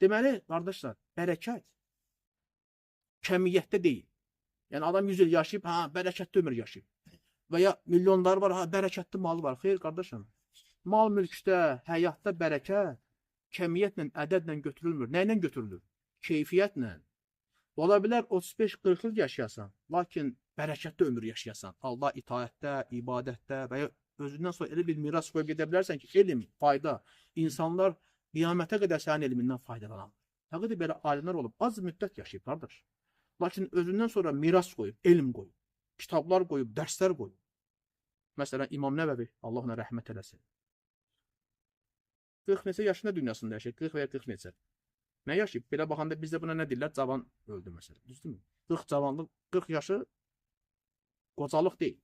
Deməli, qardaşlar, bərəkət kəmiyyətdə deyil. Yəni, adam 100 il yaşayıb, bərəkətli ömür yaşayıb. Və ya milyonları var, bərəkətli malı var. Xeyr, qardaşım. Mal mülkdə, həyatda bərəkət kəmiyyətlə, ədədlə götürülmür. Nə ilə götürülür? Keyfiyyətlə. Ola bilər 35-40 il yaşayasan, lakin bərəkətli ömür yaşayasan. Allah itaətdə, ibadətdə və ya özündən sonra elə bir miras qoyub gedə bilərsən ki, elm, fayda, insanlar qiyamətə qədər sənin elmindən faydalanır. Həqiqətən belə alimlər olub, az müddət yaşayıb, qardaş. Lakin özündən sonra miras qoyub, elm qoyub, kitablar qoyub, dərslər qoyub. Məsələn, İmam Nəvəvi, Allah ona rəhmət eləsin. 40 neçə yaşında dünyasında yaşayır, 40 və ya 40 neçə. Nə yaşayıb? Belə baxanda bizdə buna nə deyirlər? Cavan öldü məsələn. Düzdürmü? 40 cavanlıq, 40 yaşı qocalıq deyil.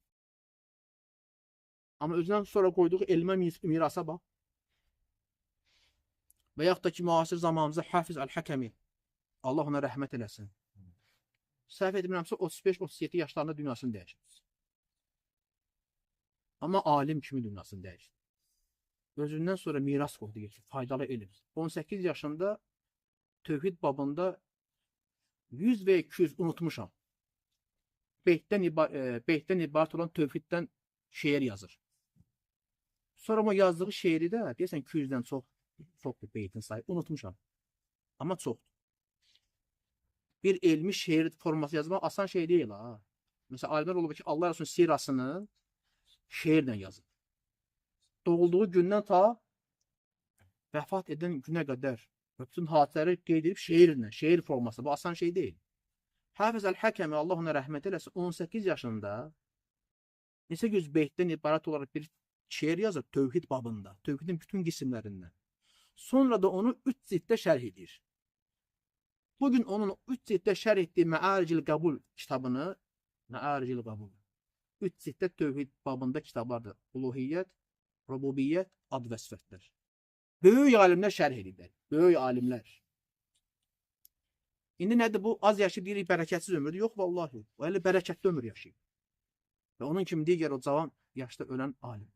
Amma özündən sonra qoyduğu elmə mirasa bax. Və yaxud da ki, müasir zamanımızda Hafiz Əl-Həkəmi, Allah ona rəhmət eləsin. Səhv etmirəmsə 35-37 yaşlarında dünyasını dəyişir. Amma alim kimi dünyasını dəyişir. Özündən sonra miras qoydu geçir, faydalı elm. 18 yaşında tövhid babında 100 və 200 unutmuşam. Beytdən ibarət olan tövhiddən şeir yazır. Sonra o yazdığı şeiri də deyəsən 200-dən çoxdur beytin sayı, unutmuşam. Amma çoxdur. Bir elmi şeir forması yazmaq asan şey deyil ha. Məsələn, alimlər olub ki, Allah Rəsulünün sirasını şeirlə yazır. Doğulduğu gündən ta vəfat edən günə qədər bütün hadisələri qeyd edib şeirlə, şeir forması. Bu asan şey deyil. Hafiz Əl-Həkəmi, Allah ona rəhmət eləsin, 18 yaşında neçə yüz beytdən ibarət olaraq bir şeir yazır tövhid babında, tövhidin bütün qismlərindən. Sonra da onu 3 ciltdə şərh edir. Bugün onun 3 ciltdə şərh etdiyi Mə'aricil Qəbul kitabını, Mə'aricil Qəbul, 3 ciltdə tövhid babında kitablardır. Uluhiyyət, Rububiyyət, ad və sifətlər. Böyük alimlər şərh edirlər. Böyük alimlər. İndi nədir bu? Az yaşayıb deyirik, bərəkətsiz ömürdür. Yox, vallahi. O elə bərəkətli ömür yaşayıb. Və onun kimi digər o cavan yaşda ölən alim.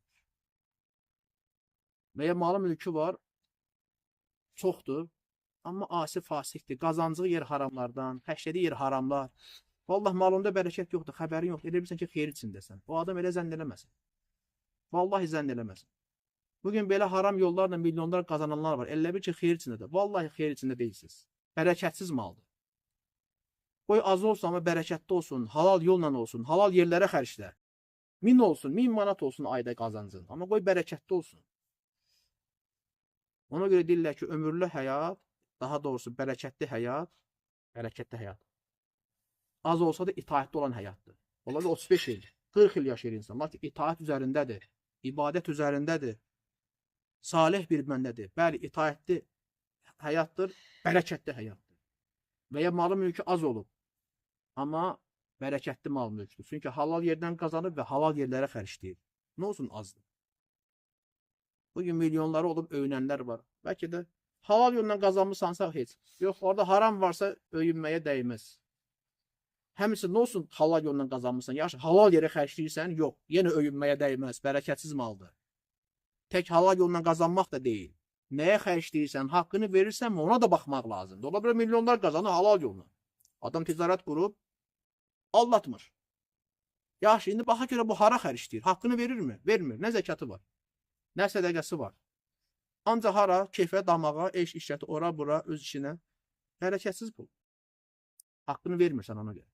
Və ya malı mülkü var, çoxdur, amma asi fasikdir. Qazancığı yer haramlardan, xəşlədiyi yer haramlar. Vallahi malında bərəkət yoxdur, xəbərin yoxdur. Elə bilirsən ki, xeyir içindəsən. O adam elə zənn eləməsin. Vallahi zənn eləməsin. Bugün belə haram yollarla milyonlar qazananlar var. Elə bir ki, xeyir içindədir. Vallahi xeyir içində deyilsiniz. Bərəkətsiz maldır. Qoy az olsun, amma bərəkətli olsun, halal yolla olsun, halal yerlərə xərclə. 1000 olsun, 1000 manat olsun ayda qazancın. Amma qoy bərəkətli olsun. Ona görə deyirlər ki, ömürlü həyat, daha doğrusu bərəkətli həyat, az olsa da itaətli olan həyatdır. Ola da 35 il, 40 il yaşayır insan. Lakin itaət üzərindədir, ibadət üzərindədir, salih bir məndədir. Bəli, itaətli həyatdır, bərəkətli həyatdır. Və ya malı mülkü az olub, amma bərəkətli mal mülkdür. Çünki halal yerdən qazanıb və halal yerlərə xərcləyir. Nə olsun azdır. Bugün milyonları olub öyünənlər var. Bəlkə də halal yolla qazanmışsansa heç. Yox, orada haram varsa öyünməyə dəyməz. Həmisi nə olsun halal yolla qazanmışsan? Yaxşı, halal yerə xərcləyirsən? Yox, yenə öyünməyə dəyməz. Bərəkətsiz maldır. Tək halal yolla qazanmaq da deyil. Nəyə xərcləyirsən, haqqını verirsən mi, ona da baxmaq lazımdır. Ola bilər milyonlar qazanır halal yolla. Adam ticarət qurub, aldatmır. Yaxşı, indi baxa görə bu hara xərcləyir? Haqqını verirmi? Vermir. Nə zəkatı var? Nə sədəqəsi var? Ancaq hara, keyfə, damağa, eş, işləti, ora, bura, öz işinə. Bərəkətsiz pul. Haqqını vermirsən ona görə.